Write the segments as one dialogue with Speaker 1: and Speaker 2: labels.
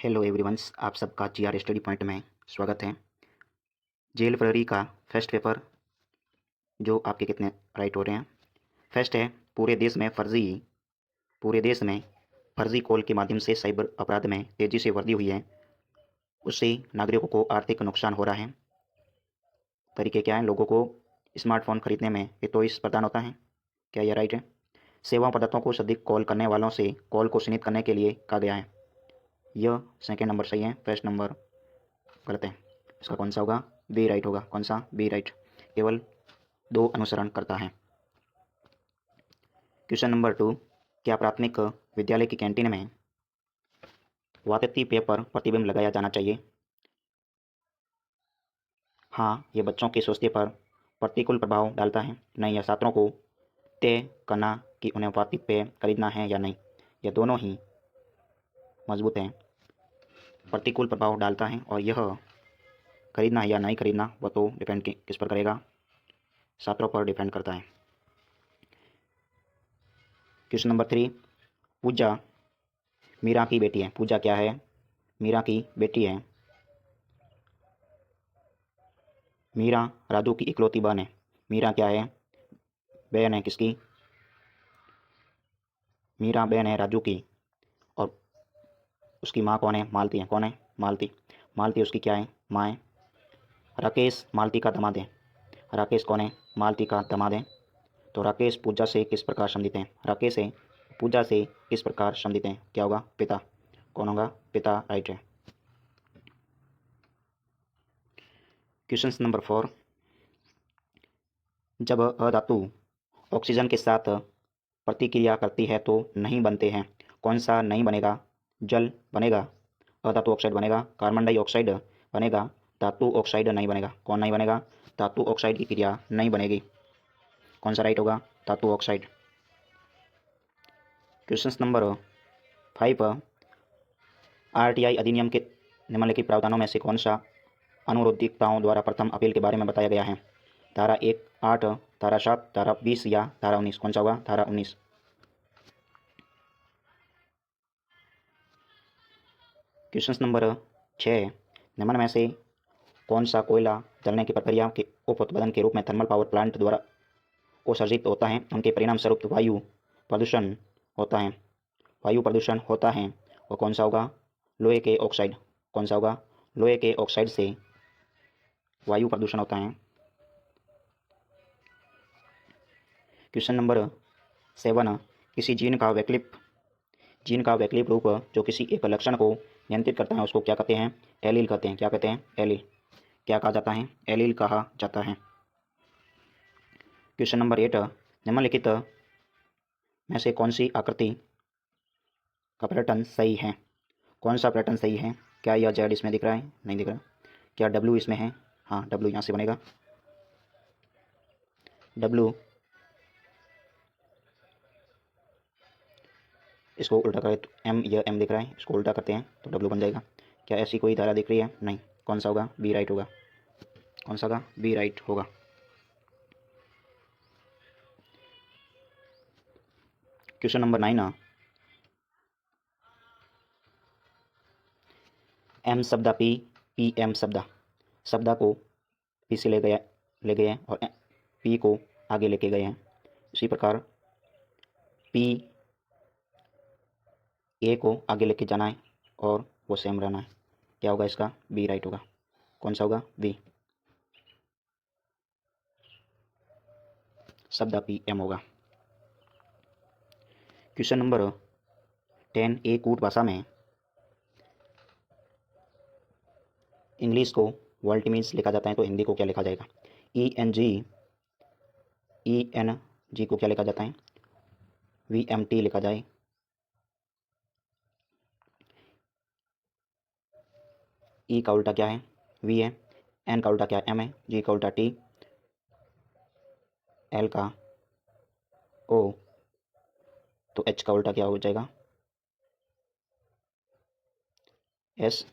Speaker 1: Hello everyone's, आप सबका GR study point में स्वागत है। जेल फरवरी का फर्स्ट पेपर जो आपके कितने राइट हो रहे हैं। फर्स्ट है, पूरे देश में फर्जी कॉल के माध्यम से साइबर अपराध में तेज़ी से वृद्धि हुई है, उससे नागरिकों को आर्थिक नुकसान हो रहा है। तरीके क्या हैं? लोगों को स्मार्टफोन खरीदने में वित्तीय प्रदान होता है, क्या यह राइट है? सेवा पदार्थों को अधिक कॉल करने वालों से कॉल को सीमित करने के लिए कहा गया है, यह सेकेंड नंबर सही है, फर्स्ट नंबर गलत है। इसका कौन सा होगा? बी राइट होगा। कौन सा? B right. केवल 2 अनुसरण करता है। क्वेश्चन नंबर 2, क्या प्राथमिक विद्यालय की कैंटीन में वातती पेय पर प्रतिबंध लगाया जाना चाहिए? हाँ, ये बच्चों के स्वास्थ्य पर प्रतिकूल प्रभाव डालता है। नहीं, यह छात्रों को तय करना कि उन्हें वातती पेय खरीदना है या नहीं। यह दोनों ही मजबूत हैं। प्रतिकूल प्रभाव डालता है और यह खरीदना है या नहीं खरीदना वह तो डिपेंड किस पर करेगा? छात्रों पर डिपेंड करता है। क्वेश्चन नंबर 3, पूजा मीरा की बेटी है। पूजा क्या है? मीरा की बेटी है। मीरा राजू की इकलौती बहन है। मीरा क्या है? बहन है किसकी? मीरा बहन है राजू की। और उसकी माँ कौन है? मालती है। कौन है? मालती। मालती उसकी क्या है? माँ है। राकेश मालती का दामाद है। राकेश कौन है? मालती का दामाद है। तो राकेश पूजा से किस प्रकार संबंधित हैं? राकेश है पूजा से किस प्रकार संबंधित हैं? क्या होगा? पिता। कौन होगा? पिता राइट है। क्वेश्चन नंबर 4, जब अधातु ऑक्सीजन के साथ प्रतिक्रिया करती है तो नहीं बनते हैं। कौन सा नहीं बनेगा? जल बनेगा, अधातु ऑक्साइड बनेगा, कार्बन डाइऑक्साइड बनेगा, धातु ऑक्साइड नहीं बनेगा। कौन नहीं बनेगा? धातु ऑक्साइड की क्रिया नहीं बनेगी। कौन सा राइट होगा? धातु ऑक्साइड। क्वेश्चन नंबर 5, आरटीआई अधिनियम के निम्नलिखित प्रावधानों में से कौन सा अनुरोधिताओं द्वारा प्रथम अपील के बारे में बताया गया है? धारा 1, 8, धारा 7, धारा 20 या धारा 19? कौन सा होगा? धारा 19। क्वेश्चन नंबर 6, निम्न में से कौन सा कोयला जलने की प्रक्रिया के उप उत्पादन के रूप में थर्मल पावर प्लांट द्वारा उत्सर्जित होता है? उनके परिणाम स्वरूप वायु प्रदूषण होता है। वायु प्रदूषण होता है और कौन सा होगा? लोहे के ऑक्साइड। कौन सा होगा? लोहे के ऑक्साइड से वायु प्रदूषण होता है। क्वेश्चन नंबर 7, किसी जीन का वैकल्पिक रूप जो किसी एक लक्षण को नियंत्रित करता है उसको क्या कहते हैं? एलील कहते हैं। क्या कहते हैं? एलील। क्या कहा जाता है? एलील कहा जाता है। क्वेश्चन नंबर 8, निम्नलिखित में से कौन सी आकृति का पैटर्न सही है? कौन सा पैटर्न सही है? क्या यह जेड इसमें दिख रहा है? नहीं दिख रहा। क्या डब्ल्यू इसमें है? हाँ, डब्ल्यू यहाँ से बनेगा। डब्ल्यू, इसको उल्टा करें तो एम, यह एम दिख रहा है, इसको उल्टा करते हैं तो डब्ल्यू बन जाएगा। क्या ऐसी कोई धारा दिख रही है? नहीं। कौन सा होगा? बी राइट होगा। कौन सा होगा? बी राइट होगा। क्वेश्चन नंबर 9, एम शब्द पी एम शब्द को पी से ले गए और पी को आगे लेके गए हैं। इसी प्रकार पी ए को आगे लेके जाना है और वो सेम रहना है। क्या होगा इसका? बी राइट होगा। कौन सा होगा? बी। शब्द पी एम होगा। क्वेश्चन नंबर 10, एक कूट भाषा में इंग्लिश को वर्ल्टमीज लिखा जाता है तो हिंदी को क्या लिखा जाएगा? ई एन जी को क्या लिखा जाता है? वी एम टी लिखा जाए। ई का उल्टा क्या है? वी है। एन का उल्टा क्या है? एम है। जी का उल्टा टी, एल का ओ, तो एच का उल्टा क्या हो जाएगा? एस,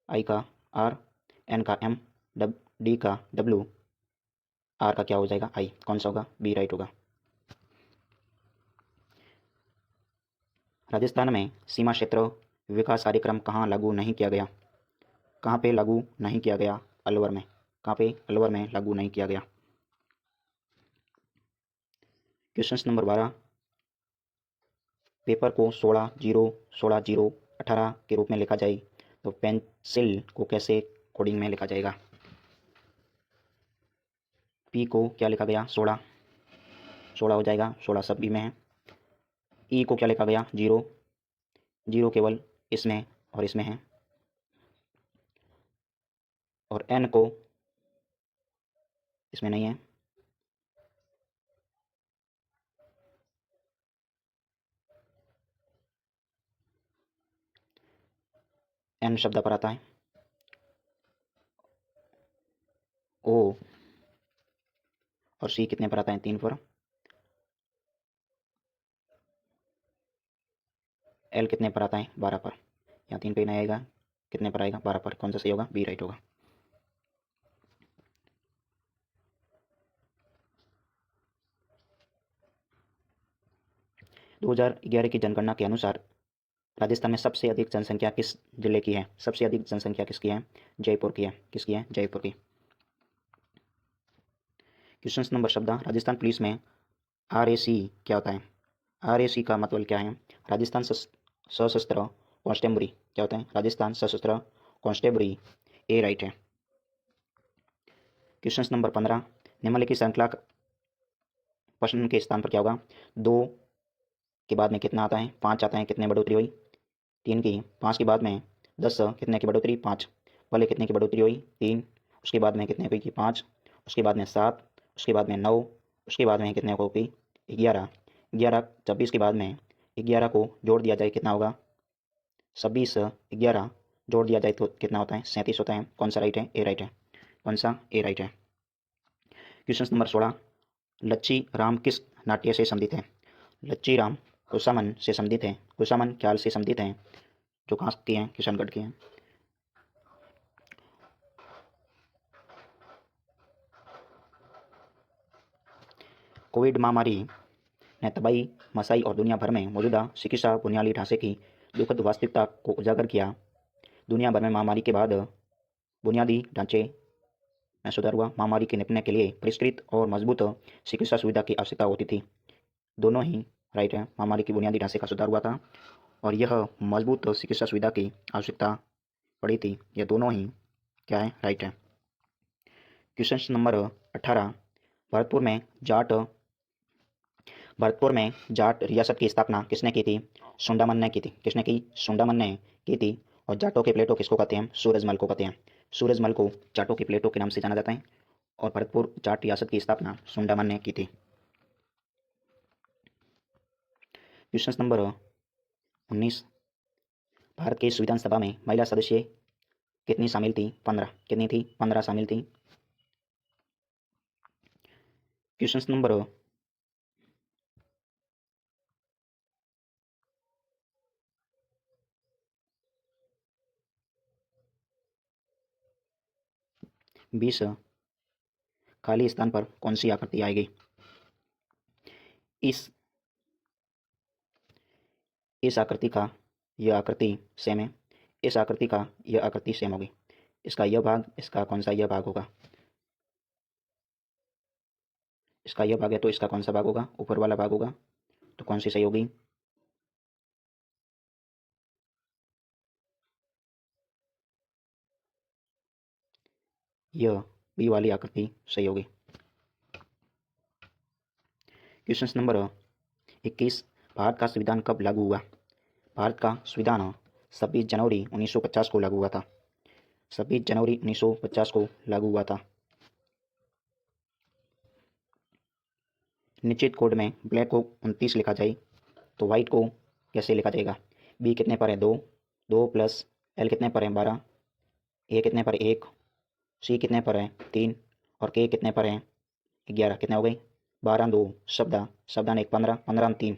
Speaker 1: आई का आर, एन का एम, डी का डब्ल्यू, आर का क्या हो जाएगा? आई। कौन सा होगा? बी राइट होगा। राजस्थान में सीमा क्षेत्र विकास कार्यक्रम कहाँ लागू नहीं किया गया? कहाँ पे लागू नहीं किया गया? अलवर में। कहाँ पे? अलवर में लागू नहीं किया गया। क्वेश्चन नंबर 12, पेपर को 16-0-16-0-18 के रूप में लिखा जाए तो पेंसिल को कैसे कोडिंग में लिखा जाएगा? पी को क्या लिखा गया? 16 हो जाएगा, 16 सभी में है। ई को क्या लिखा गया? 0 केवल इसमें और इसमें है। और एन को इसमें नहीं है। एन शब्द पर आता है। ओ और सी कितने पर आता है? 3 पर। एल कितने पर आता है? 12 पर। यहाँ 3 पे नहीं आएगा, कितने पर आएगा? 12 पर। कौन सा सही होगा? बी राइट होगा। दो 2011 की जनगणना के अनुसार राजस्थान में सबसे अधिक जनसंख्या किस जिले की है? सबसे अधिक जनसंख्या किसकी है? जयपुर की है। किसकी है? जयपुर की। क्वेश्चन नंबर 14, राजस्थान पुलिस में RAC क्या होता है? RAC का मतलब क्या है? राजस्थान सशस्त्र कांस्टेबरी क्या होता है? राजस्थान सशस्त्र कांस्टेबरी। ए राइट है। क्वेश्चन नंबर 15, निम्नलिखित श्रृंखला प्रश्न के स्थान पर क्या होगा? 2 के बाद में कितना आता है? 5 आता है। कितने बढ़ोतरी हुई? 3 की। 5 के बाद में 10 कितने की बढ़ोतरी? 5। पहले कितने की बढ़ोतरी हुई? 3। उसके बाद में कितने की? 5। उसके बाद में 7। उसके बाद में 9। उसके बाद में कितने को की? 11। 26 के बाद में 11 को जोड़ दिया जाए कितना होगा? 26 11 जोड़ दिया जाए तो कितना होता है? 37 होता है। कौन सा राइट है? ए राइट है। कौन सा? ए राइट है। क्वेश्चन नंबर 16, लच्छी राम किस नाट्य से संबंधित है? लच्छी राम कुसामन से संबंधित है। कुसामन ख्याल से संबंधित हैं, जो कहाँ की हैं? किशनगढ़ की हैं। कोविड महामारी ने तबाही मचाई और दुनिया भर में मौजूदा चिकित्सा बुनियादी ढांचे की दुखद वास्तविकता को उजागर किया। दुनिया भर में महामारी के बाद बुनियादी ढांचे में सुधार हुआ। महामारी के निपटने के लिए परिष्कृत और मजबूत चिकित्सा सुविधा की आवश्यकता होती थी। दोनों ही राइट है। महामारी की बुनियादी ढांचे का सुधार हुआ था और यह मजबूत चिकित्सा सुविधा की आवश्यकता पड़ी थी। यह दोनों ही क्या है? राइट है। क्वेश्चन नंबर 18, भरतपुर में जाट रियासत की स्थापना किसने की थी? सुंडामन ने की थी। किसने की? सुंडामन ने की थी। और जाटों के प्लेटो किसको कहते हैं? सूरजमल को कहते हैं। सूरजमल को जाटों के प्लेटो के नाम से जाना जाता है और भरतपुर जाट रियासत की स्थापना सुंडामन ने की थी। क्वेश्चन नंबर 19, भारत की संविधान सभा में महिला सदस्य कितनी शामिल थी? 15। कितनी थी? 15 शामिल थी। क्वेश्चन नंबर 20, खाली स्थान पर कौन सी आकृति आएगी? इस आकृति का यह आकृति सेम है। इस आकृति का यह आकृति सेम होगी। इसका यह भाग, इसका कौन सा यह भाग होगा? इसका यह भाग है तो इसका कौन सा भाग होगा? ऊपर वाला भाग होगा। तो कौन सी सही होगी? यह बी वाली आकृति सही होगी। क्वेश्चन नंबर 21, भारत का संविधान कब लागू हुआ? भारत का संविधान 26 जनवरी 1950 को लागू हुआ था। 26 जनवरी 1950 को लागू हुआ था। निश्चित कोड में ब्लैक को 29 लिखा जाए तो वाइट को कैसे लिखा जाएगा? बी कितने पर है? 2। 2 प्लस एल कितने पर है? 12। ए कितने पर? 1। सी कितने पर है? 3। और के कितने पर है? 11। कितने हो गए? 12 2 शब्दान 1 15 15 3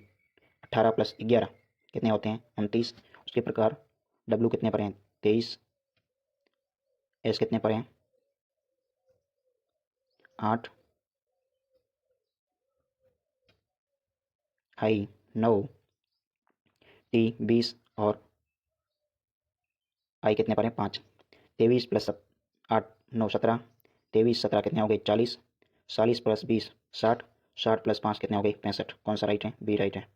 Speaker 1: 18 प्लस 11 कितने होते हैं? 29। उसके प्रकार डब्ल्यू कितने पर हैं? 23। एस कितने पर हैं? 8। आई 9। टी 20 और आई कितने पर है 5। 23 प्लस 8 9 17। 23 17 कितने हो गए 40। 40 प्लस 20 60। 60 प्लस 5 कितने हो गए 65। कौन सा राइट है? बी राइट है।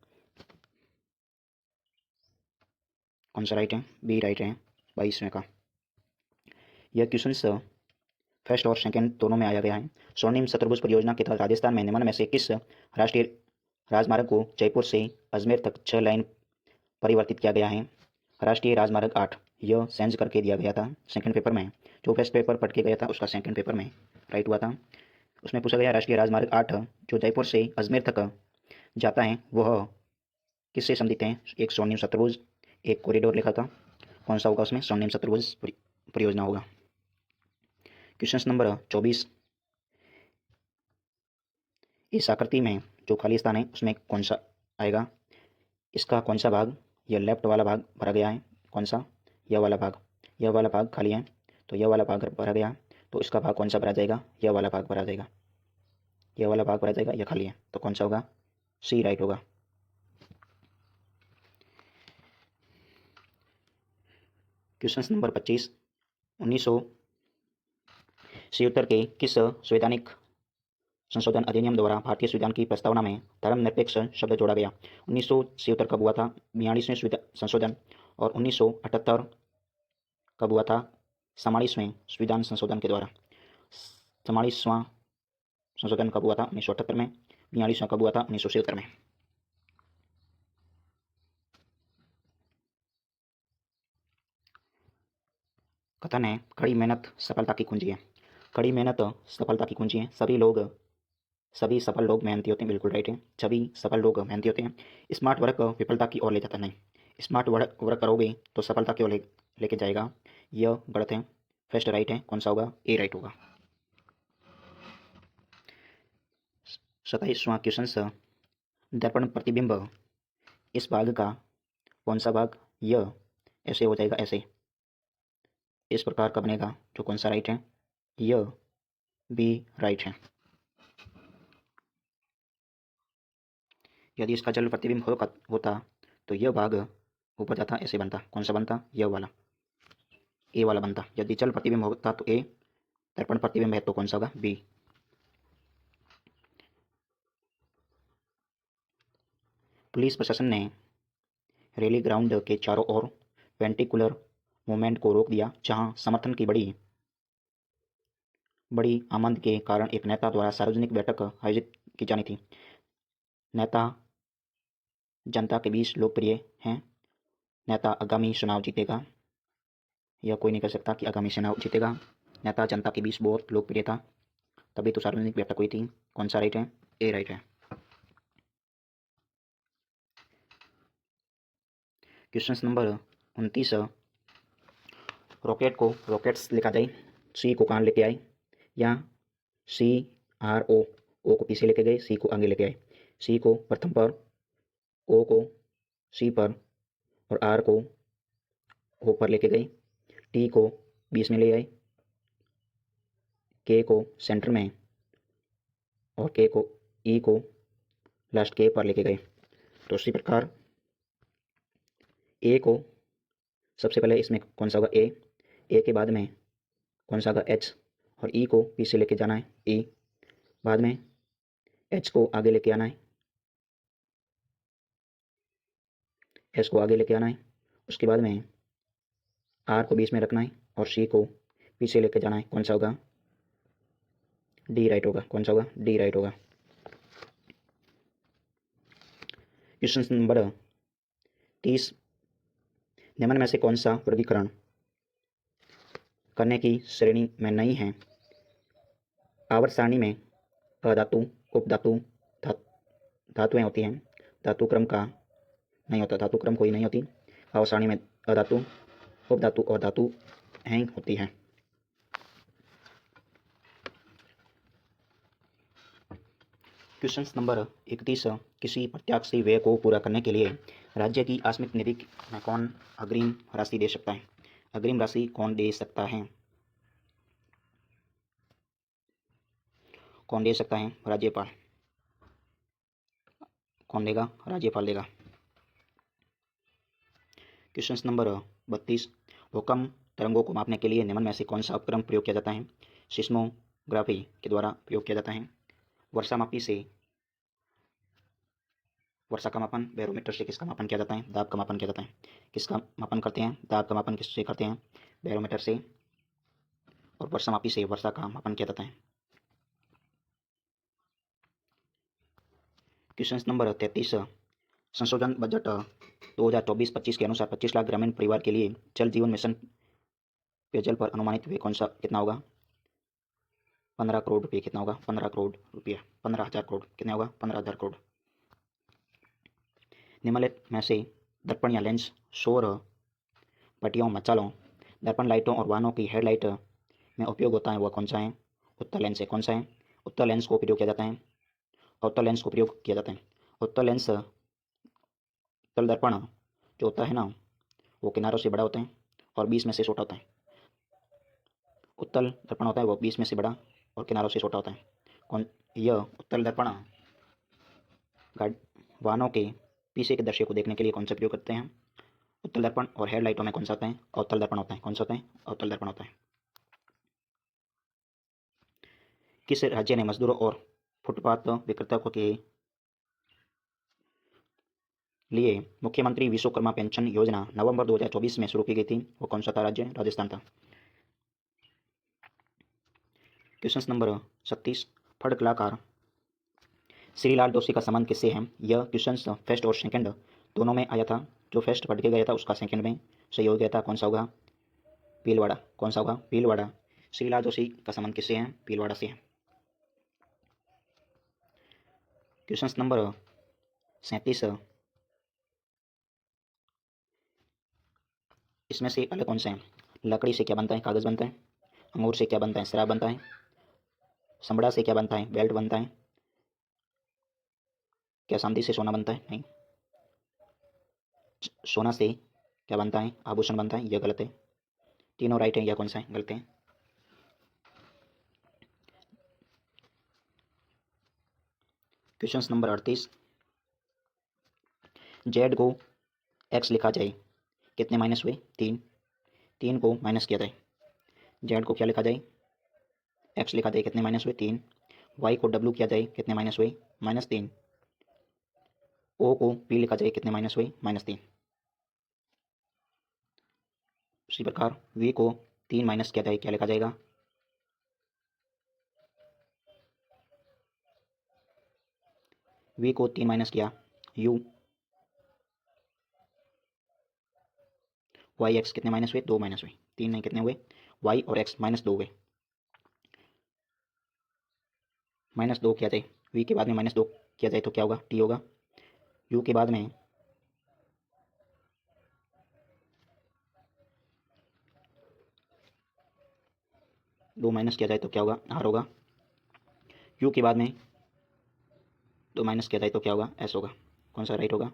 Speaker 1: कौन सा राइट है? बी राइट है 22वें का। यह क्वेश्चन फर्स्ट और सेकंड दोनों में आया गया है। स्वर्णिम चतुर्भुज परियोजना के तहत राजस्थान में निम्न में से किस राष्ट्रीय राजमार्ग को जयपुर से अजमेर तक 6 लाइन परिवर्तित किया गया है? राष्ट्रीय राजमार्ग 8। यह चेंज करके दिया गया था सेकंड पेपर में। जो फर्स्ट पेपर पढ़ के गया था उसका सेकंड पेपर में राइट हुआ था। उसमें पूछा गया राष्ट्रीय राजमार्ग 8 जो जयपुर से अजमेर तक जाता है वह किससे संबंधित है? एक स्वर्णिम चतुर्भुज, एक कॉरिडोर लिखा था। कौन सा होगा उसमें? स्वर्णिम चतुर्भुज परियोजना होगा। Question number 24। इस आकृति में जो खाली स्थान है उसमें कौन सा आएगा? इसका कौन सा भाग? यह लेफ्ट वाला भाग भरा गया है। कौन सा? यह वाला भाग। यह वाला भाग खाली है तो यह वाला भाग भरा गया, तो इसका भाग कौन सा भरा जाएगा? यह वाला भाग भरा जाएगा। यह वाला भाग भरा जाएगा, यह खाली है, तो कौन सा होगा? सी राइट होगा। Question number 25। 1977 के किस संवैधानिक संशोधन अधिनियम द्वारा भारतीय संविधान की प्रस्तावना में धर्मनिरपेक्ष शब्द जोड़ा गया? 1977 कब हुआ था? 42वें संशोधन। और 1978 कब हुआ था? 44वें संविधान संशोधन के द्वारा। 44वां संशोधन कब हुआ था? 1978 में। 42वां कब हुआ था? 1977 में। कथन है कड़ी मेहनत सफलता की कुंजी है। कड़ी मेहनत सफलता की कुंजी है। सभी सफल लोग मेहनती होते हैं, बिल्कुल राइट है। सभी सफल लोग मेहनती होते हैं। स्मार्ट वर्क विफलता की ओर ले जाता नहीं। स्मार्ट वर्क करोगे तो सफलता की ओर लेके जाएगा, यह गलत है। फर्स्ट राइट है। कौन सा होगा? ए राइट होगा। 27वां क्वेश्चन। दर्पण प्रतिबिंब इस भाग का कौन सा भाग? यह ऐसे हो जाएगा, ऐसे इस प्रकार का बनेगा, जो कौन सा राइट है? यह बी राइट है। यदि इसका जल प्रतिबिंब होता तो यह भाग ऊपर जाता, ऐसे बनता। कौन सा बनता? यह वाला, ए वाला बनता। यदि जल प्रतिबिंब होता तो ए, दर्पण प्रतिबिंब है तो कौन सा होगा? बी। पुलिस प्रशासन ने रैली ग्राउंड के चारों ओर वेंटिकुलर मूवमेंट को रोक दिया, जहां समर्थन की बड़ी आमद के कारण एक नेता द्वारा सार्वजनिक बैठक आयोजित की जानी थी। नेता जनता के बीच लोकप्रिय हैं। नेता आगामी चुनाव जीतेगा, यह कोई नहीं कर सकता कि आगामी चुनाव जीतेगा। नेता जनता के बीच बहुत लोकप्रिय था, तभी तो सार्वजनिक बैठक हुई थी। कौन सा राइट है? ए राइट है। Question number 29। रॉकेट को रॉकेट्स लिखा जाए, सी को कहाँ लेके आए? यहाँ CRO को पीछे लेके गए, सी को आगे लेके आए। सी को प्रथम पर, ओ को सी पर और आर को ओ पर लेके गए। टी को बीच में ले आए, के को सेंटर में और के को ई को लास्ट के पर लेके गए। तो इसी प्रकार ए को सबसे पहले इसमें कौन सा होगा? ए के बाद में कौन सा होगा? एच। और ई को पीछे लेके जाना है, ई। बाद में एच को आगे लेके आना है, एस को आगे लेके आना है। उसके बाद में आर को बीच में रखना है और सी को पीछे लेके जाना है। कौन सा होगा? डी राइट होगा। कौन सा होगा? डी राइट होगा। Question number 30। निम्न में से कौन सा वर्गीकरण करने की श्रेणी में नहीं है? आवर्त सारणी में अधातु, उपधातु, धातुएं होती हैं। धातु क्रम का नहीं होता, धातु क्रम कोई नहीं होती। आवर्त सारणी में अधातु, उपधातु और धातु हैं होती हैं। Question number 31। किसी प्रत्याशी व्यय को पूरा करने के लिए राज्य की आकस्मिक निधि में कौन अग्रिम राशि दे सकता है? अग्रिम राशि कौन दे सकता है? कौन दे सकता है? राज्यपाल। कौन देगा? राज्यपाल देगा। Question number 32। भूकंप तरंगों को मापने के लिए निम्न में से कौन सा उपकरण प्रयोग किया जाता है? सिस्मोग्राफी के द्वारा प्रयोग किया जाता है। वर्षामापी से वर्षा का मापन। बैरोमीटर से किसका मापन किया जाता है? दाब का मापन किया जाता है। किसका मापन करते हैं? दाब का मापन किससे करते हैं? बैरोमीटर से। और वर्षामापी से वर्षा का मापन किया जाता है। क्वेश्चन नंबर 33, संशोधन बजट 2024-25 के अनुसार 25 लाख ग्रामीण परिवार के लिए जल जीवन मिशन पेयजल पर अनुमानित व्यय कौन सा कितना होगा? 15 करोड़ रुपये। कितना होगा? 15 करोड़ रुपया। 15,000 करोड़। कितना होगा? 15,000 करोड़। निम्नलिखित में से दर्पण या लेंस सौर पट्टियों, मचालों, दर्पण लाइटों और वाहनों की हेडलाइट में उपयोग होता है वह कौन सा है? उत्तर लेंस है। कौन सा है? उत्तर लेंस को प्रयोग किया जाता है। उत्तर लेंस को प्रयोग किया जाता है। उत्तर लेंस उत्तल दर्पण जो होता है ना, वो किनारों से बड़ा होता है और बीच में से छोटा होता है। उत्तल दर्पण होता है वो बीच में से बड़ा और किनारों से छोटा होता है। कौन? यह उत्तल दर्पण वाहनों के पीछे के दृश्य को देखने के लिए कौन सा प्रयोग करते हैं? उत्तल दर्पण। और हेडलाइटों में कौन सा होता है? अवतल दर्पण होता है। कौन सा होता है? अवतल दर्पण होता है। किस राज्य ने मजदूरों और फुटपाथ विक्रेताओं के लिए मुख्यमंत्री विश्वकर्मा पेंशन योजना नवंबर 2024 में शुरू की गई थी? वो कौन सा था राज्य? राजस्थान था। क्वेश्चन नंबर 36, फड़ कलाकार श्रीलाल जोशी का संबंध किससे है? यह क्वेश्चन फर्स्ट और सेकंड दोनों में आया था। जो फर्स्ट पढ़ के गया था उसका सेकंड में सही हो गया था। कौन सा होगा? भीलवाड़ा। कौन सा होगा? भीलवाड़ा। श्रीलाल जोशी का संबंध किससे है? भीलवाड़ा से है। क्वेश्चन नंबर 37, इसमें से अलग कौन सा है? लकड़ी से क्या बनता है? कागज बनता है। अंगूर से क्या बनता है? शराब बनता है। संबड़ा से क्या बनता है? बेल्ट बनता है। क्या चांदी से सोना बनता है? नहीं। सोना से क्या बनता है? आभूषण बनता है। यह गलत है। तीनों राइट है। यह कौन सा है? गलत है। क्वेश्चन नंबर 38, जेड को एक्स लिखा जाए कितने माइनस हुए? 3। 3 को माइनस किया जाए। जेड को क्या लिखा जाए? एक्स लिखा जाए कितने माइनस हुए? 3। वाई को डब्ल्यू किया जाए कितने माइनस हुए? -3। ओ को पी लिखा जाए कितने माइनस हुए? -3। उसी प्रकार वी को 3 माइनस किया जाए क्या लिखा जाएगा? वी को 3 माइनस किया यू। वाई एक्स कितने माइनस हुए? 2 माइनस हुए। 3 नहीं, कितने हुए? वाई और एक्स -2 हुए। -2 किया जाए, वी के बाद में -2 किया जाए तो क्या होगा? टी होगा। यू के बाद में 2 माइनस किया जाए तो क्या होगा? आर होगा। यू के बाद में 2 माइनस किया जाए तो क्या होगा? एस होगा। कौन सा राइट होगा?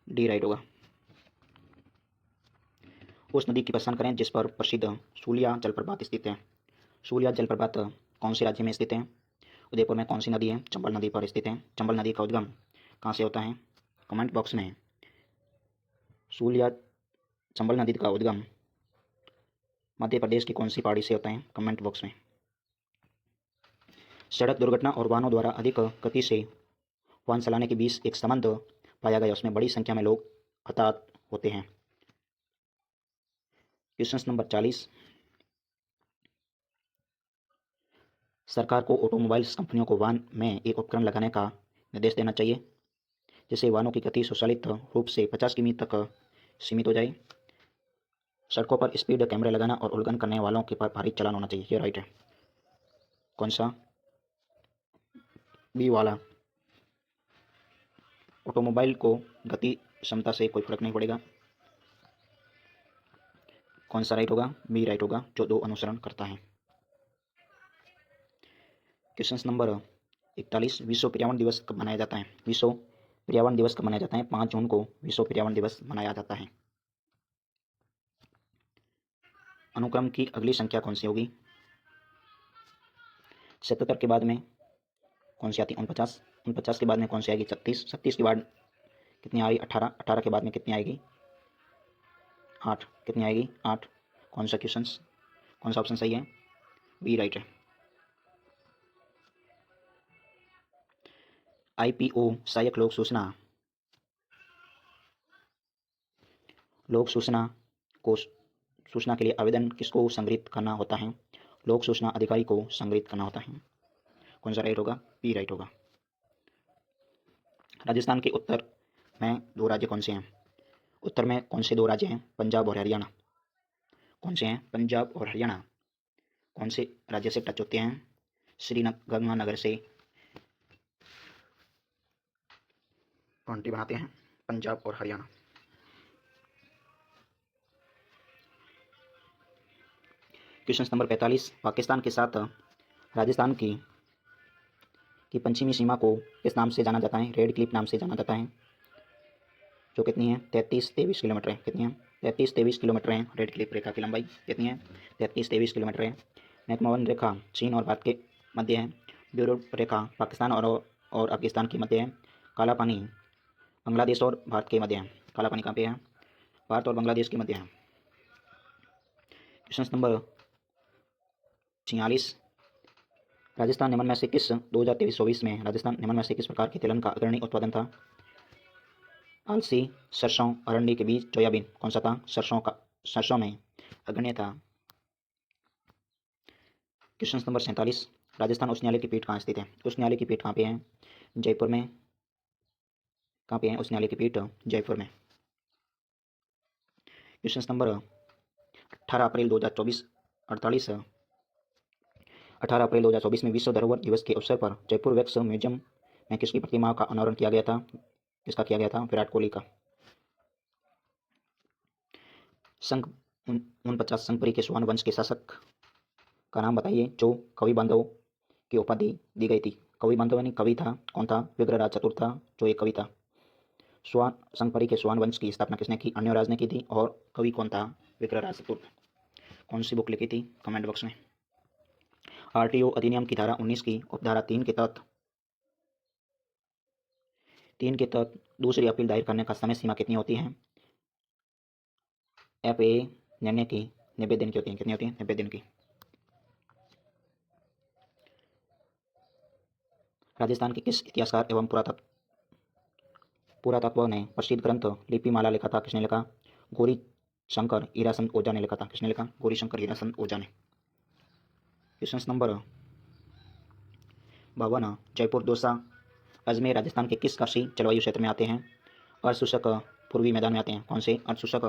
Speaker 1: डी राइट होगा। उस नदी की पहचान करें जिस पर प्रसिद्ध सूलिया जलप्रपात स्थित है। सूलिया जलप्रपात कौन से राज्य में स्थित है? उदयपुर में। कौन सी नदी है? चंबल नदी पर स्थित है। चंबल नदी का उद्गम कहाँ से होता है? कमेंट बॉक्स में सूलिया चंबल नदी का उद्गम मध्य प्रदेश की कौन सी पहाड़ी से होता है? कमेंट बॉक्स में। सड़क दुर्घटना और वाहनों द्वारा अधिक गति से वाहन चलाने के बीच एक संबंध पाया गया, उसमें बड़ी संख्या में लोग हताहत होते हैं। क्वेश्चन नंबर 40, सरकार को ऑटोमोबाइल्स कंपनियों को वाहन में एक उपकरण लगाने का निर्देश देना चाहिए जिससे वाहनों की गति स्वचालित रूप से 50 किमी तक सीमित हो जाए। सड़कों पर स्पीड कैमरे लगाना और उल्लंघन करने वालों के पर भारी चालान होना चाहिए। ये राइट है। कौन सा? बी वाला। ऑटोमोबाइल को गति क्षमता से कोई फर्क नहीं पड़ेगा। कौन सा राइट होगा? बी राइट होगा, जो 2 अनुसरण करता है। क्वेश्चन नंबर 41, विश्व पर्यावरण दिवस कब मनाया जाता है? विश्व पर्यावरण दिवस कब मनाया जाता है? 5 जून को विश्व पर्यावरण दिवस मनाया जाता है। अनुक्रम की अगली संख्या कौन सी होगी? 77 के बाद में कौन सी आती है? 49। 49 के बाद में कौन सी आएगी? 36। 36 के बाद कितनी आएगी? 18। 18 के बाद में कितनी आएगी? 8। कितनी आएगी? 8। कौन सा क्वेश्चन, कौन सा ऑप्शन सही है? बी राइट है। आईपीओ सहायक लोक सूचना को सूचना के लिए आवेदन किसको संग्रहित करना होता है? लोक सूचना अधिकारी को संग्रहित करना होता है। कौन सा राइट होगा? बी राइट होगा। राजस्थान के उत्तर में दो राज्य कौन से हैं? उत्तर में कौन से दो राज्य हैं? पंजाब और हरियाणा। कौन से हैं? पंजाब और हरियाणा। कौन से राज्य से टच होते हैं? श्रीगंगानगर से बाउंड्री बनाते हैं पंजाब और हरियाणा। क्वेश्चन नंबर 45, पाकिस्तान के साथ राजस्थान की पश्चिमी सीमा को किस नाम से जाना जाता है? रेड क्लिफ नाम से जाना जाता है, जो कितनी है? 33-23 किलोमीटर है। कितनी है? 33-23 किलोमीटर है रेड क्लिफ रेखा की लंबाई। कितनी है? 33-23 किलोमीटर है। मैकमोहन रेखा चीन और भारत के मध्य है। ब्यूरो रेखा पाकिस्तान और अफगानिस्तान के मध्य है। काला पानी बांग्लादेश और भारत के मध्य है। काला पानी कहाँ पे है? भारत और बांग्लादेश के मध्य है। क्वेश्चन नंबर 46, राजस्थान निम्न में से किस 2023-24 में राजस्थान निम्न में से किस प्रकार के तिलहन का अग्रणी उत्पादन था? अलसी, सरसों, अरंडी के बीज, सोयाबीन। कौन सा था? सरसों में अग्रणी था। क्वेश्चन नंबर 47, राजस्थान उच्च न्यायालय की पीठ कहाँ स्थित है? उच्च न्यायालय की पीठ कहाँ पे है? जयपुर में। कहाँ पे है उच्च न्यायालय की पीठ? जयपुर में। क्वेश्चन नंबर 18 अप्रैल 2024 में विश्व धरोहर दिवस के अवसर पर जयपुर वैक्स म्यूजियम में किसकी प्रतिमा का अनावरण किया गया था? किसका किया गया था? विराट कोहली का। संघ 49 संघपरी के सोहान वंश के शासक का नाम बताइए जो कवि बांधव की उपाधि दी गई थी। कवि बांधव यानी कवि था, कौन था? विग्रहराज चतुर्थ था, जो एक कवि था। संघपरी के सोहान वंश की स्थापना किसने की? अन्यराज ने की थी। और कवि कौन था? विग्रहराज चतुर्थ। कौन सी बुक लिखी थी? कमेंट बॉक्स में। आरटीओ अधिनियम की धारा 19 की उपधारा 3 के तहत दूसरी अपील दायर करने का समय सीमा कितनी होती है? एफए निर्णय की 90 दिन की होती है। कितनी होती है? 90 दिन की। राजस्थान के किस इतिहासकार एवं पुरातत्व ने प्रसिद्ध ग्रंथ लिपिमाला लिखा था? किसने लिखा? गौरी शंकर हीराचंद ओझा ने लिखा था। किसने लिखा? गौरी शंकर हीराचंद ओझा ने। क्वेश्चन नंबर 52, जयपुर, दौसा, अजमेर राजस्थान के किस कृषि जलवायु क्षेत्र में आते हैं? अर्धशुष्क पूर्वी मैदान में आते हैं। कौन से? अर्धशुष्क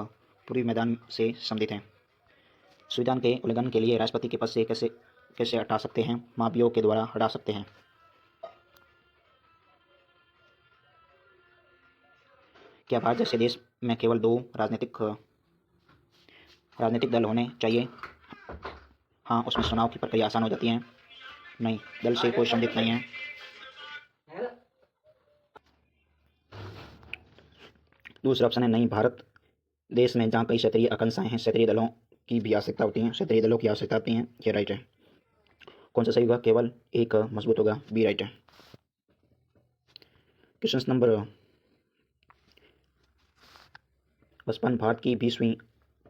Speaker 1: पूर्वी मैदान से संबंधित हैं। संविधान के उल्लंघन के लिए राष्ट्रपति के पद से कैसे हटा सकते हैं? महाभियोग के द्वारा हटा सकते हैं। क्या भारत जैसे देश में केवल 2 राजनीतिक दल होने चाहिए? हाँ, उसमें चुनाव की प्रक्रिया आसान हो जाती है। नहीं, दल से कोई संबंधित नहीं है। दूसरा ऑप्शन है नहीं, भारत देश में जहाँ कई क्षेत्रीय आकांक्षाएं हैं, क्षेत्रीय दलों की भी आवश्यकता होती है, क्षेत्रीय दलों की आवश्यकता होती है। ये राइट है। कौन सा सही होगा? केवल एक मजबूत होगा। बी राइट है। क्वेश्चन नंबर 55, भारत की 20वीं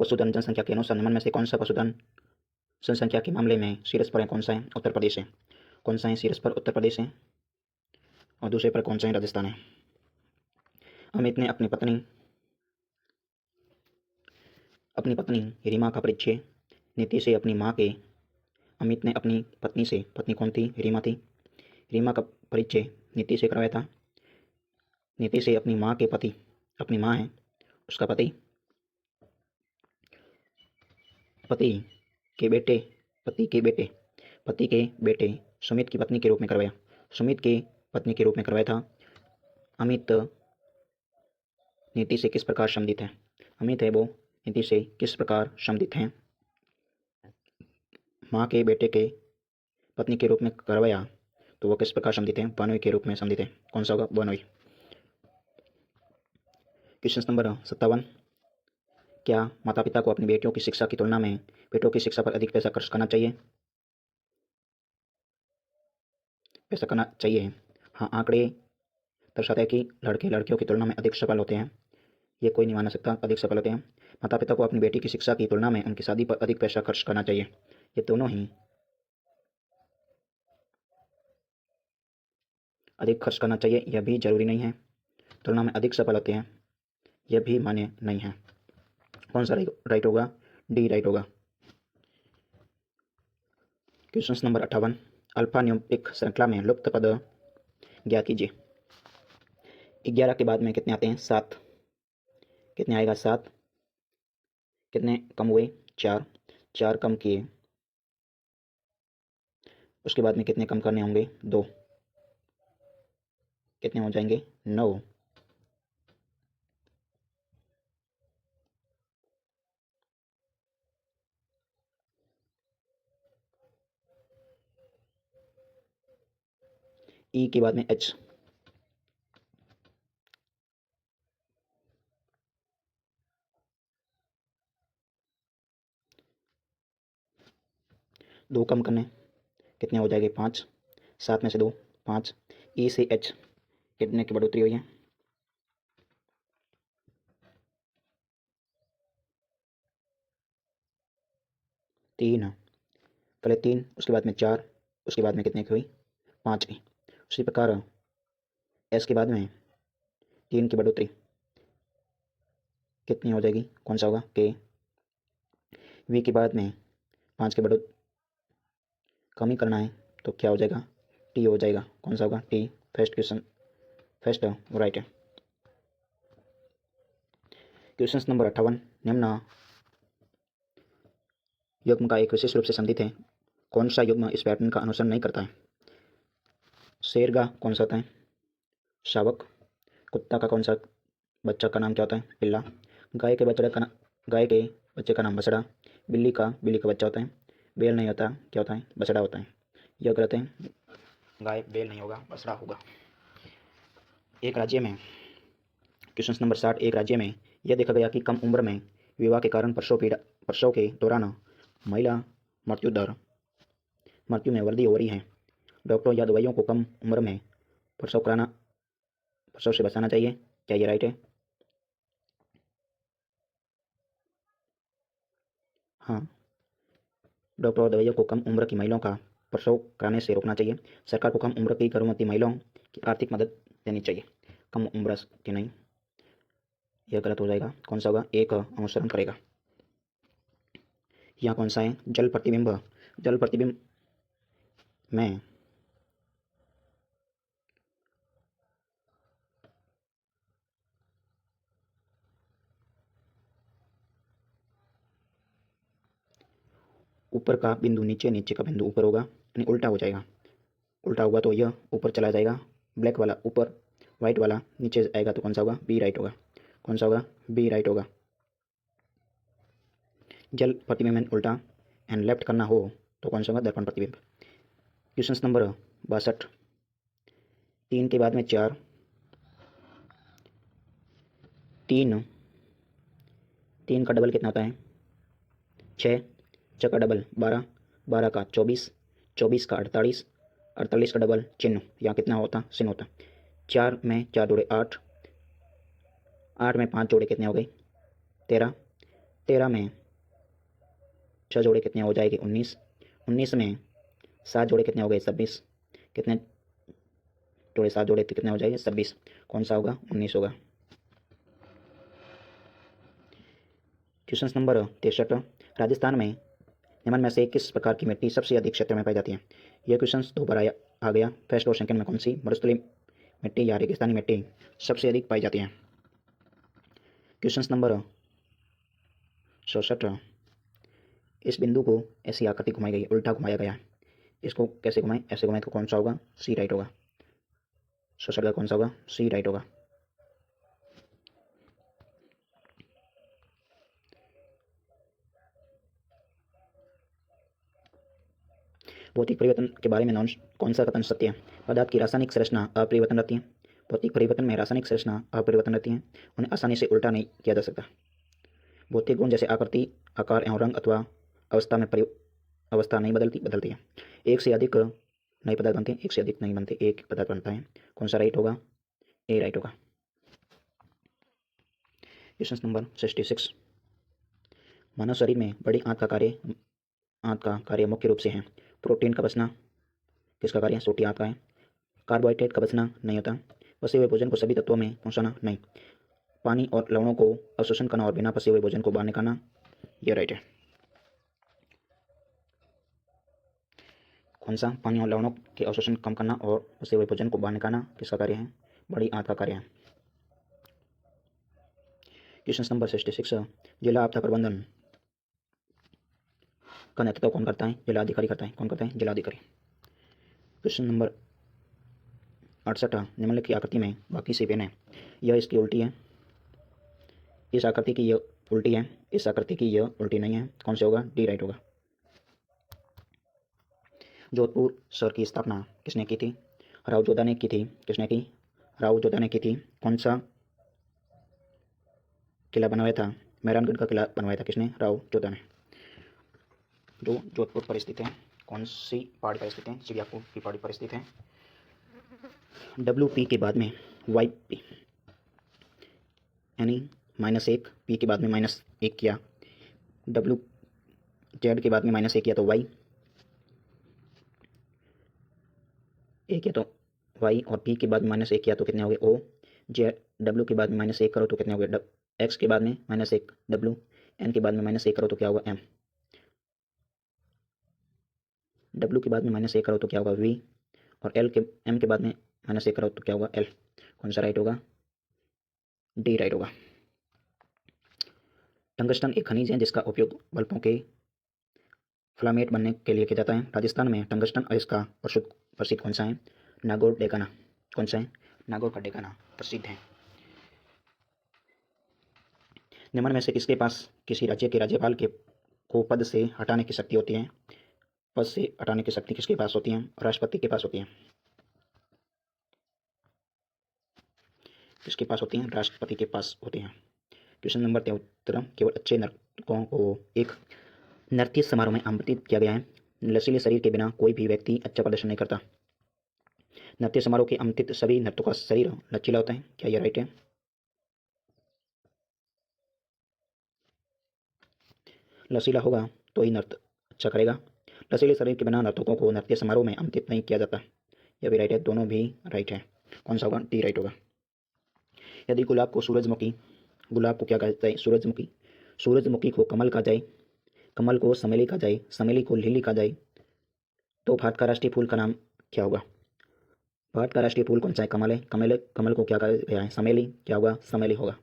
Speaker 1: पशुधन जनसंख्या के अनुसार निम्न में से कौन सा पशुधन जनसंख्या के मामले में शीर्ष पर है? कौन सा है? उत्तर प्रदेश है। कौन सा है शीर्ष पर? उत्तर प्रदेश है। और दूसरे पर कौन सा है? राजस्थान है। अमित ने अपनी पत्नी रीमा का परिचय नीति से अपनी माँ के अमित ने अपनी पत्नी कौन थी? रीमा थी। रीमा का परिचय नीति से करवाया था। नीति से अपनी माँ है उसका पति के बेटे सुमित की पत्नी के रूप में करवाया। सुमित के पत्नी के रूप में करवाया था। अमित नीति से किस प्रकार संबंधित है? अमित है वो नीति से किस प्रकार संबंधित हैं? माँ के बेटे के पत्नी के रूप में करवाया तो वो किस प्रकार संबंधित हैं? बनोई के रूप में संबंधित है। कौन सा होगा? बनोई। क्वेश्चन नंबर 57, क्या माता पिता को अपनी बेटियों की शिक्षा की तुलना में बेटों की शिक्षा पर अधिक पैसा खर्च करना चाहिए? हाँ, आंकड़े दर्शाते हैं कि लड़के लड़कियों की तुलना में अधिक सफल होते हैं। ये कोई नहीं माना सकता। अधिक सफल होते हैं। माता पिता को अपनी बेटी की शिक्षा की तुलना में उनकी शादी पर अधिक पैसा खर्च करना चाहिए। ये दोनों ही अधिक खर्च करना चाहिए, यह भी जरूरी नहीं है। तुलना में अधिक सफल होते हैं, यह भी मान्य नहीं है। कौन सा राइट होगा? डी राइट होगा। क्वेश्चन नंबर 58, अल्फा न्यूमेरिक श्रृंखला में लुप्त पद ज्ञात कीजिए। 11 के बाद में कितने आते हैं? 7। कितने आएगा? 7। कितने कम हुए? 4। 4 कम किए, उसके बाद में कितने कम करने होंगे? 2। कितने हो जाएंगे? 9। ई के बाद में एच। दो कम करने, कितने हो जाएंगे? 5। 7 में से 2, 5। ई से एच कितने की बढ़ोतरी हुई है? 3। पहले 3, उसके बाद में 4, उसके बाद में कितने की हुई? 5 की। उसी प्रकार एस के बाद में 3 की बढ़ोतरी कितनी हो जाएगी? कौन सा होगा? के। वी के बाद में 5 की बढ़ोतरी कम ही करना है, तो क्या हो जाएगा? टी हो जाएगा। कौन सा होगा? T. First question, first right है। क्वेश्चन नंबर 58, निम्न युग्म का एक विशेष रूप से संदिग्ध है। कौन सा युग्म इस पैटर्न का अनुसरण नहीं करता है? शेरगा कौन सा होता है? शावक। कुत्ता का कौन सा बच्चा का नाम क्या होता है? पिल्ला। गाय के बच्चे का नाम बछड़ा। बिल्ली का बच्चा होता है बेल नहीं होता, क्या होता है? बछड़ा होता है। यह गलत है, गाय बेल नहीं होगा, बछड़ा होगा। एक राज्य में, क्वेश्चन नंबर 60, एक राज्य में यह देखा गया कि कम उम्र में विवाह के कारण प्रसव के दौरान महिला मृत्यु में वृद्धि हो रही है। डॉक्टरों या दवाइयों को कम उम्र में प्रसव से बचाना चाहिए, क्या ये राइट है? हाँ, डॉक्टर और दवाइयों को कम उम्र की महिलाओं का प्रसव कराने से रोकना चाहिए। सरकार को कम उम्र की गर्भवती महिलाओं की आर्थिक मदद देनी चाहिए, कम उम्र की नहीं। यह गलत हो जाएगा। कौन सा होगा? एक अनुसरण करेगा। यहाँ कौन सा है? जल प्रतिबिंब। जल प्रतिबिंब में ऊपर का बिंदु नीचे, नीचे का बिंदु ऊपर होगा, यानी उल्टा हो जाएगा। उल्टा होगा तो यह ऊपर चला जाएगा, ब्लैक वाला ऊपर, व्हाइट वाला नीचे आएगा, तो कौन सा होगा? बी राइट होगा। कौन सा होगा? बी राइट होगा। जल प्रतिबिंब उल्टा एंड लेफ्ट करना हो तो कौन सा होगा? दर्पण प्रतिबिंब। क्वेश्चन नंबर 62, 3 के बाद में 4, 3 का डबल कितना होता है? 6। 6 का डबल 12, 12 का 24, 24 का 48, 48 का डबल चिन्ह, यहाँ कितना होता? चिन्ह होता। 4 में 4 जोड़े 8, 8 में 5 जोड़े कितने हो गए? 13, 13 में 6 जोड़े कितने हो जाएंगे? 19, 19 में 7 जोड़े कितने हो गए? 26। कितने जोड़े? 7 जोड़े तो कितने हो जाएंगे? 26। कौन सा होगा? 19 होगा। क्वेश्चन नंबर 63, राजस्थान में निम्न में से किस प्रकार की मिट्टी सबसे अधिक क्षेत्र में पाई जाती है? यह क्वेश्चन दो बार आ गया। फर्स्ट और सेकंड में कौन सी मरुस्थलीय मिट्टी या रेगिस्तानी मिट्टी सबसे अधिक पाई जाती है? क्वेश्चन नंबर 64, इस बिंदु को ऐसी आकृति घुमाई गई, उल्टा घुमाया गया। इसको कैसे घुमाएं? ऐसे घुमाएं तो कौन सा होगा? सी राइट होगा। 64 का कौन सा होगा? सी राइट होगा। भौतिक परिवर्तन के बारे में कौन सा कथन सत्य है? पदार्थ की रासायनिक संरचना अपरिवर्तन रहती है। भौतिक परिवर्तन में रासायनिक संरचना अपरिवर्तन रहती है, उन्हें आसानी से उल्टा नहीं किया जा सकता। भौतिक गुण जैसे आकृति, आकार एवं रंग अथवा अवस्था नहीं बदलती है। एक से अधिक नए पदार्थ बनते हैं, एक से अधिक नहीं बनते, एक पदार्थ बनता है। कौन सा राइट होगा? ए राइट होगा। Question number 66। मानव शरीर में बड़ी आंत का कार्य मुख्य रूप से है। प्रोटीन का पचना किसका कार्य है? छोटी आंत का है। कार्बोहाइड्रेट का पचना नहीं होता। पचे हुए भोजन को सभी तत्वों में पहुंचाना नहीं। पानी और लवणों को अवशोषण करना और बिना पचे हुए भोजन को बाहर निकालना, यह राइट है। कौन सा? पानी और लवणों के अवशोषण कम करना और पचे हुए भोजन को बाहर निकालना किसका कार्य है? बड़ी आंत का कार्य है। Question number 66। जिला आपदा प्रबंधन का नेतृत्व कौन करता है? जिलाधिकारी करता है। कौन करता है? जिलाधिकारी। Question number 68। निम्नलिखित की आकृति में बाकी से पेन है, यह इसकी उल्टी है। इस आकृति की यह उल्टी है, इस आकृति की यह उल्टी नहीं है। कौन से होगा? डी राइट होगा। जोधपुर शहर की स्थापना किसने की थी? राव जोधा ने की थी। किसने की? राव जोधा ने की थी। कौन सा किला बनवाया था? मेहरानगढ़ का किला बनवाया था। किसने? राव जोधा ने। जो जोधपुर पर स्थित है, कौन सी पहाड़ी पर स्थित है? चिड़ियापुर की पहाड़ी पर स्थित है। डब्ल्यू पी के बाद में वाई पी यानी -1, पी के बाद में -1 किया, डब्ल्यू जेड के बाद में -1 किया तो वाई, ए किया तो वाई, और पी के बाद में -1 किया तो कितने हो गए? ओ। जेड डब्ल्यू के बाद में -1 करो तो कितने हो गए? एक्स के बाद में -1 डब्ल्यू, एन के बाद में -1 करो तो क्या होगा? एम। डब्ल्यू के बाद में -1 करो तो क्या होगा? वी। और एम के बाद में -1 करो तो क्या होगा? एल। कौन सा राइट होगा? डी राइट होगा। टंगस्टन एक खनिज है जिसका उपयोग बल्बों के फिलामेंट बनने के लिए किया जाता है। राजस्थान में टंगस्टन अयस्क का प्रसिद्ध कौन सा है? नागौर डेकाना। कौन सा है? नागौर का डेकाना प्रसिद्ध है। निम्न में से किसके पास किसी राज्य के राज्यपाल के को पद से हटाने की शक्ति होती है? पद से हटाने की शक्ति किसके पास होती है? राष्ट्रपति के पास होती है। किसके पास होती है? राष्ट्रपति के पास होती है। Question number 73। केवल अच्छे नर्तकों को एक नृत्य समारोह में आमंत्रित किया गया है। लचीले शरीर के बिना कोई भी व्यक्ति अच्छा प्रदर्शन नहीं करता। नृत्य समारोह के आमंत्रित सभी नर्तकों का शरीर लचीला होता है। क्या यह राइट है? लचीला होगा तो ही नृत्य अच्छा करेगा। लचीले शरीर के बिना नर्तकों को नृत्य समारोह में आमंत्रित नहीं किया जाता। यह भी राइट है। दोनों भी राइट है। कौन सा होगा? डी राइट होगा। यदि गुलाब को क्या कहा जाए? सूरजमुखी। सूरजमुखी को कमल कहा जाए, कमल को चमेली कहा जाए, चमेली को लिली कहा जाए, तो भारत का राष्ट्रीय फूल का नाम क्या होगा? भारत का राष्ट्रीय फूल कौन सा है? कमल है। कमल को क्या कहा गया है? चमेली। क्या होगा? चमेली होगा।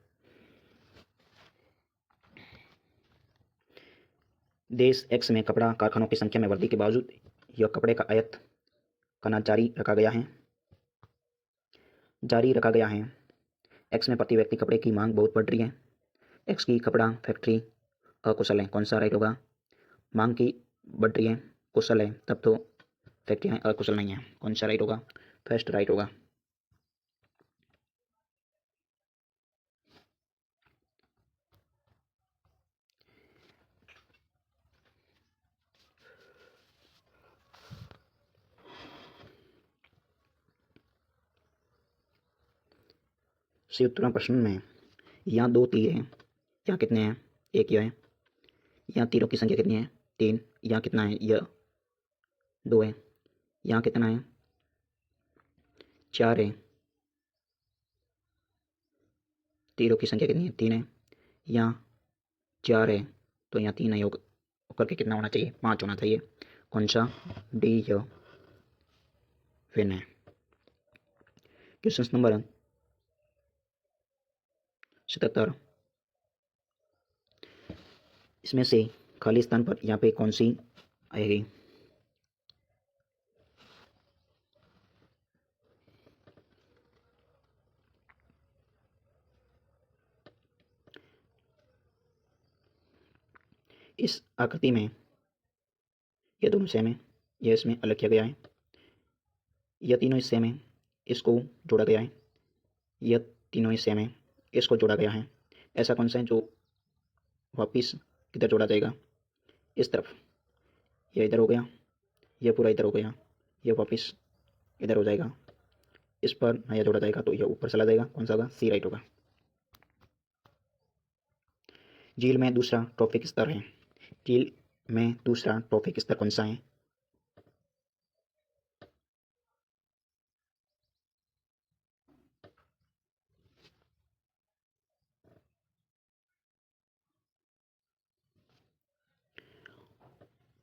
Speaker 1: देश एक्स में कपड़ा कारखानों की संख्या में वृद्धि के बावजूद यह कपड़े का आयात करना जारी रखा गया है। एक्स में प्रति व्यक्ति कपड़े की मांग बहुत बढ़ रही है। एक्स की कपड़ा फैक्ट्री अकुशल है। कौन सा राइट होगा? मांग की बढ़ रही है, कुशल है, तब तो फैक्ट्रियाँ अकुशल नहीं है। कौन सा राइट होगा? फर्स्ट राइट होगा। संयुक्त प्रश्न में यहाँ 2 तीर हैं, यहाँ कितने हैं? एक यह है। यहाँ तीरों की संख्या कितनी है? 3। यहाँ कितना है? यह 2 है। यहाँ कितना है? 4 है। तीरों की संख्या कितनी है? 3 है। यहाँ 4 है तो यहाँ 3 योग करके कितना होना चाहिए? 5 होना चाहिए। कौन सा? डी यह विन है। Question number 77। इसमें से खाली स्थान पर यहाँ पे कौन सी आएगी? इस आकृति में ये दोनों सेम है, यह इसमें अलग किया गया है। यह तीनों ही सेम है, इसको जोड़ा गया है। यह तीनों ही सेम है, इसको जोड़ा गया है। ऐसा कौन सा है जो वापिस किधर जोड़ा जाएगा? इस तरफ। यह इधर हो गया, यह पूरा इधर हो गया, यह वापिस इधर हो जाएगा। इस पर नया जोड़ा जाएगा तो यह ऊपर चला जाएगा। कौन सा होगा? सी राइट होगा। झील में दूसरा ट्रॉफिक स्तर है। झील में दूसरा ट्रॉफिक स्तर कौन सा है?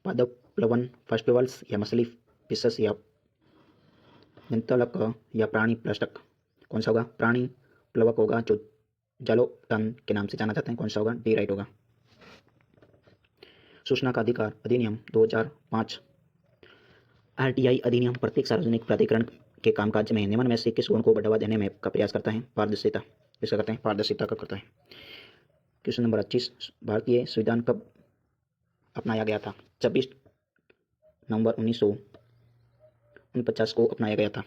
Speaker 1: पादप प्लवन, फस्टिवल्स या मछली फिशस या जंतुलक या प्राणी प्लवक कौन सा होगा? प्राणी प्लवक होगा जो जलोत्तन के नाम से जाना जाता है। कौन सा होगा? डी राइट होगा। सूचना का अधिकार अधिनियम 2005 आरटीआई अधिनियम प्रत्येक सार्वजनिक प्राधिकरण के कामकाज में निम्न में से किस गुण को बढ़ावा देने में का प्रयास करता है? पारदर्शिता। इसका करते हैं पारदर्शिता का करता है। क्वेश्चन नंबर 25, भारतीय संविधान कब अपनाया गया था? 26 नवंबर 1949 को अपनाया गया था।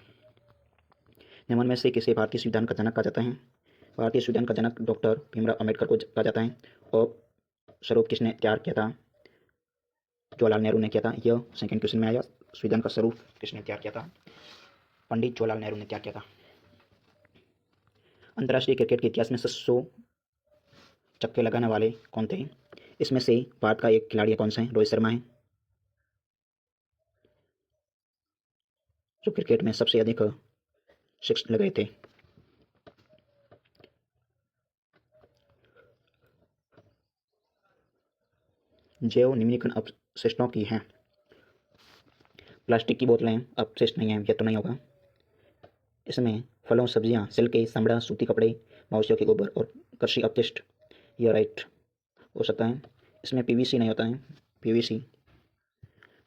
Speaker 1: निम्न में से किसे भारतीय संविधान का जनक कहा जाता है? भारतीय संविधान का जनक डॉक्टर भीमराव अम्बेडकर को कहा जाता है। और स्वरूप किसने तैयार किया था? जवाहरलाल नेहरू ने किया था। यह सेकंड क्वेश्चन में आया। संविधान का स्वरूप किसने तैयार किया था? पंडित जवाहरलाल नेहरू ने तैयार किया था। अंतर्राष्ट्रीय क्रिकेट के इतिहास में 700 छक्के लगाने वाले कौन थे? इसमें से भारत का एक खिलाड़ी कौन सा है? रोहित शर्मा है, जो क्रिकेट में सबसे अधिक सिक्स लगाए थे। जैव निम्नलिखित अपशिष्टों की हैं। प्लास्टिक की बोतलें अपशिष्ट नहीं है, यह तो नहीं होगा। इसमें फलों, सब्जियां, छिलके, चमड़ा, सूती कपड़े, मवेशियों के गोबर और कृषि अपशिष्ट, यह राइट हो सकता है। इसमें पीवीसी नहीं होता है, पीवीसी।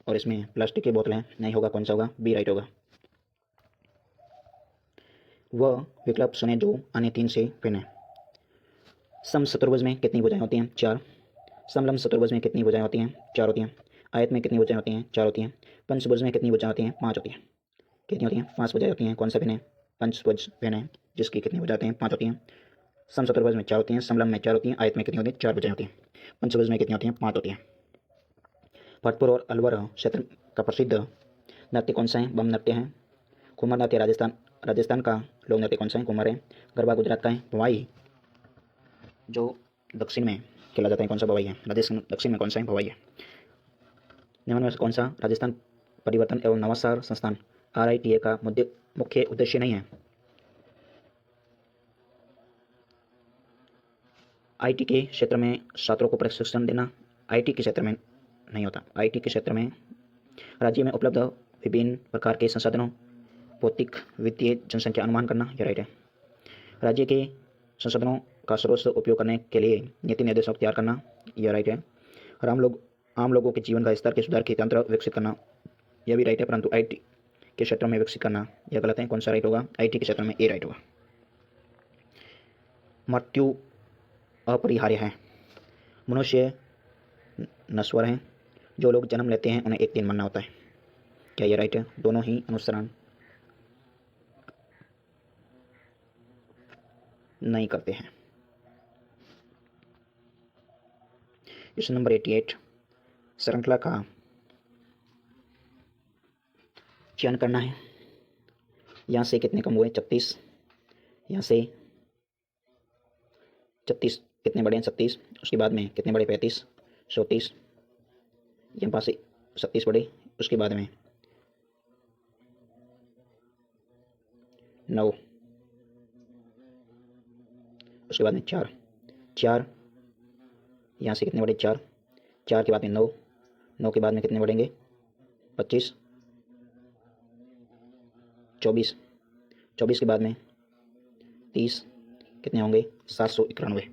Speaker 1: और इसमें प्लास्टिक की बोतलें नहीं होगा। कौन सा होगा? बी राइट होगा। वह विकल्प सुने जो अन्य तीन से भिन्न है। समचतुर्भुज में कितनी भुजाएं होती हैं? 4। समलंब चतुर्भुज में कितनी भुजाएं होती हैं? 4 होती हैं। आयत में कितनी भुजाएं होती हैं? 4 होती हैं। पंचभुज में कितनी भुजाएं होती हैं? 5 होती हैं। कितनी होती हैं? 5 भुजाएं होती हैं। कौन सा भिन्न है? पंचभुज भिन्न है, जिसकी कितनी भुजाएं होती हैं? 5 होती हैं। समचतुर्भुज में 4 होती हैं, समलंब में 4 होती हैं, आयत में कितनी होती हैं? 4 भुजाएं होती हैं। पंचभुज में कितनी होती हैं? 5 होती हैं। भरतपुर और अलवर क्षेत्र का प्रसिद्ध नृत्य कौन सा है? बम नृत्य है। घूमर नृत्य राजस्थान का लोक नृत्य कौन सा है? घूमर है। गरबा गुजरात का है। भवाई जो दक्षिण में खेला जाता है, कौन सा? भवाई है। राजस्थान दक्षिण में कौन सा है? भवाई है। निम्न में से कौन सा राजस्थान परिवर्तन एवं नवाचार संस्थान RITA का मुख्य उद्देश्य नहीं है? IT के क्षेत्र में छात्रों को प्रशिक्षण देना। IT के क्षेत्र में नहीं होता। IT के क्षेत्र में राज्य में उपलब्ध विभिन्न प्रकार के संसाधनों, भौतिक, वित्तीय, जनसंख्या अनुमान करना, यह राइट है। राज्य के संसाधनों का सर्वोच्च उपयोग करने के लिए नीति निर्देशक तैयार करना, यह राइट है। और आम लोगों के जीवन का स्तर के सुधार के तंत्र विकसित करना, यह भी राइट है। परंतु IT के क्षेत्र में विकसित करना, यह गलत है। कौन सा राइट होगा? IT के क्षेत्र में ए राइट होगा। मृत्यु अपरिहार्य है। मनुष्य नश्वर हैं। जो लोग जन्म लेते हैं उन्हें एक दिन मरना होता है, क्या यह राइट है? दोनों ही अनुसरण नहीं करते हैं। क्वेश्चन नंबर 88, श्रृंखला का चयन करना है। यहाँ से कितने कम हुए? 36। यहाँ से 36 कितने बड़े हैं? 36। उसके बाद में कितने बड़े? 35, 34। यहाँ पास 36 बड़े। उसके बाद में 9। उसके बाद में 4। यहाँ से कितने बड़े? 4। 4 के बाद में 9। 9 के बाद में कितने बढ़ेंगे? 25, 24। 24 के बाद में 30। कितने होंगे? 791।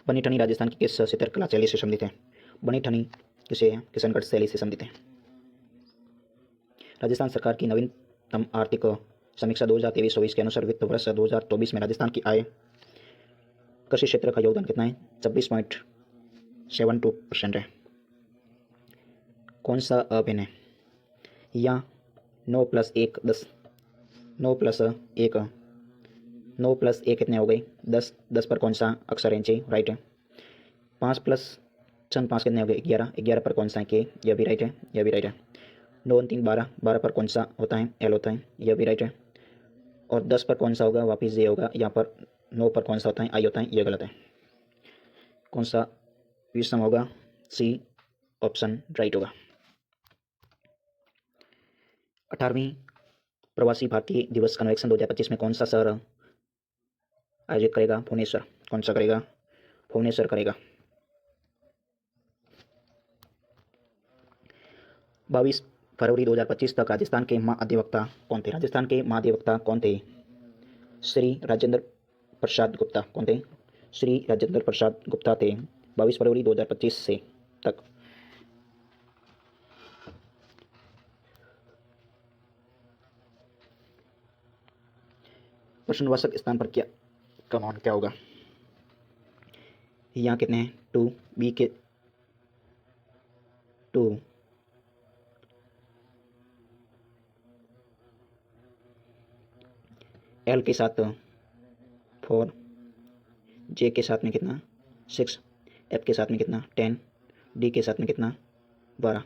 Speaker 1: बनी ठनी राजस्थान की किस चित्रकला शैली से संबंधित है? बनी ठनी किसे किशनगढ़ शैली से संबंधित है। राजस्थान सरकार की नवीनतम आर्थिक समीक्षा 2023-24 के अनुसार वित्त वर्ष 2024 में राजस्थान की आय कृषि क्षेत्र का योगदान कितना है? 26.72% है। कौन सा अभिन्न है? या 9 + 1 10। 9 + 1 9 + 1 कितने हो गए? 10। 10 पर कौन सा अक्षर है? जी राइट है। 5 + 5 कितने हो गए? 11। 11 पर कौन सा है? के, यह भी राइट है। यह भी राइट है। 9 3 12। 12 पर कौन सा होता है? एल होता है। यह भी राइट है। और 10 पर कौन सा होगा? वापिस जे होगा। यहाँ पर 9 पर कौन सा होता है? आई होता है। यह गलत है। कौन सा विषम होगा? सी ऑप्शन राइट होगा। 18वीं प्रवासी भारतीय दिवस कन्वेंशन 2025 में कौन सा शहर आयोजित करेगा? भुवनेश्वर। कौन सा करेगा? भुवनेश्वर करेगा। 22 फरवरी 2025 तक राजस्थान के महाधिवक्ता कौन थे? राजस्थान के महाधिवक्ता कौन थे? श्री राजेंद्र प्रसाद गुप्ता। कौन थे? श्री राजेंद्र प्रसाद गुप्ता थे 22 फरवरी 2025 से तक। प्रश्नवाचक स्थान पर क्या का मान क्या होगा? यहाँ कितने हैं? 2, बी के 2, एल के साथ 4, जे के साथ में कितना? 6, एफ के साथ में कितना? 10, डी के साथ में कितना? 12,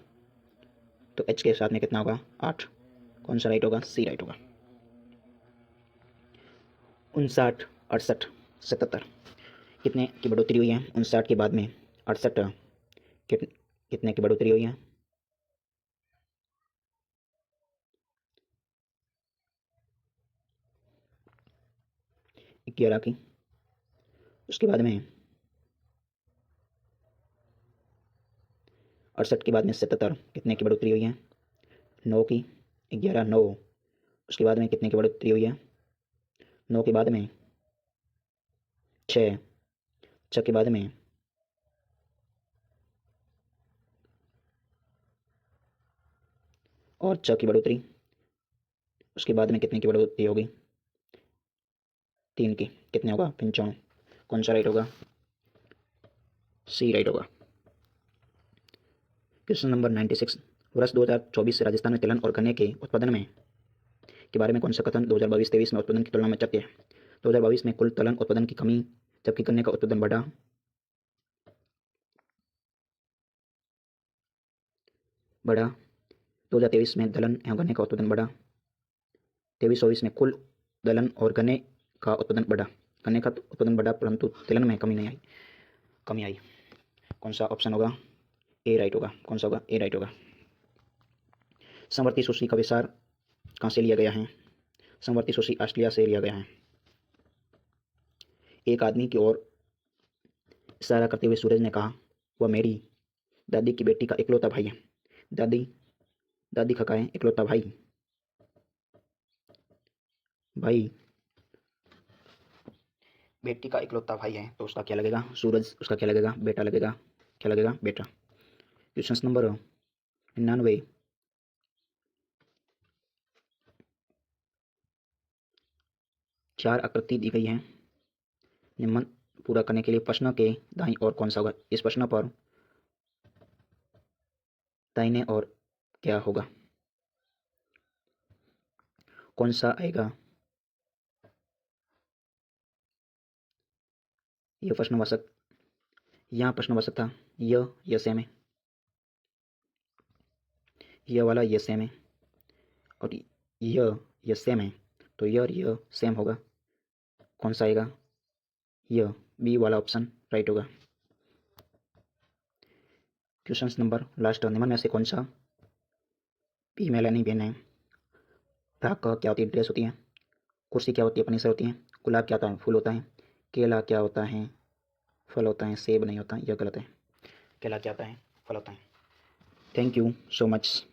Speaker 1: तो एच के साथ में कितना होगा? 8। कौन सा राइट होगा? सी राइट होगा। 59, 68, 77 कितने की बढ़ोतरी हुई है? 59 के बाद में 68 कितने की बढ़ोतरी हुई है? 11 की। उसके बाद में 68 के बाद में 77 कितने की बढ़ोतरी हुई है? 9 की। 11, 9। उसके बाद में कितने की बढ़ोतरी हुई है? 9 के बाद में 6, 6 के बाद में 6 की बढ़ोतरी। उसके बाद में कितने की बढ़ोतरी होगी? 3 की। कितने होगा? 95। कौन सा राइट होगा? सी राइट होगा। क्वेश्चन नंबर 96 वर्ष 2024 से राजस्थान में तिलहन और गन्ने के उत्पादन में के बारे में कौन सा कथन 2022-23 में उत्पादन की तुलना में सत्य है? 2022 में कुल तिलहन उत्पादन की कमी जबकि गन्ने का उत्पादन बढ़ा। बढ़ा 2023 में दलहन एवं गन्ने का उत्पादन बढ़ा। 23-24 में कुल दलहन और गन्ने का उत्पादन बढ़ा। गन्ने का उत्पादन बढ़ा परंतु तिलहन में कमी आई। कौन सा ऑप्शन होगा? ए राइट होगा। कौन सा होगा? ए राइट होगा। समवर्ती सूची का विस्तार कहाँ से लिया गया है? समवर्ती सूची ऑस्ट्रेलिया से लिया गया है। एक आदमी की ओर इशारा करते हुए सूरज ने कहा, वह मेरी दादी की बेटी का इकलौता भाई है। दादी खकाए इकलौता भाई बेटी का इकलौता भाई है तो उसका क्या लगेगा? सूरज। उसका क्या लगेगा? बेटा लगेगा। क्या लगेगा? बेटा। क्वेश्चन नंबर 99 4 आकृति दी गई है। निम्न पूरा करने के लिए प्रश्न के दाईं ओर कौन सा होगा? इस प्रश्न पर दाहिने ओर क्या होगा? कौन सा आएगा? यह प्रश्नवाचक यहाँ प्रश्नवाचक था। यह सेम है। यह वाला यह सेम है और यह सेम है तो यह सेम होगा। कौन सा आएगा? यह बी वाला ऑप्शन राइट होगा। क्वेश्चन नंबर लास्ट निम्न में से कौन सा फीमेल यानी बहन है? फ्रॉक क्या होती है? ड्रेस होती है। कुर्सी क्या होती है? फर्नीचर होती है। गुलाब क्या होता है? फूल होता है। केला क्या होता है? फल होता है। सेब नहीं होता। यह गलत है। केला क्या होता है? फल होता है। Thank you so much.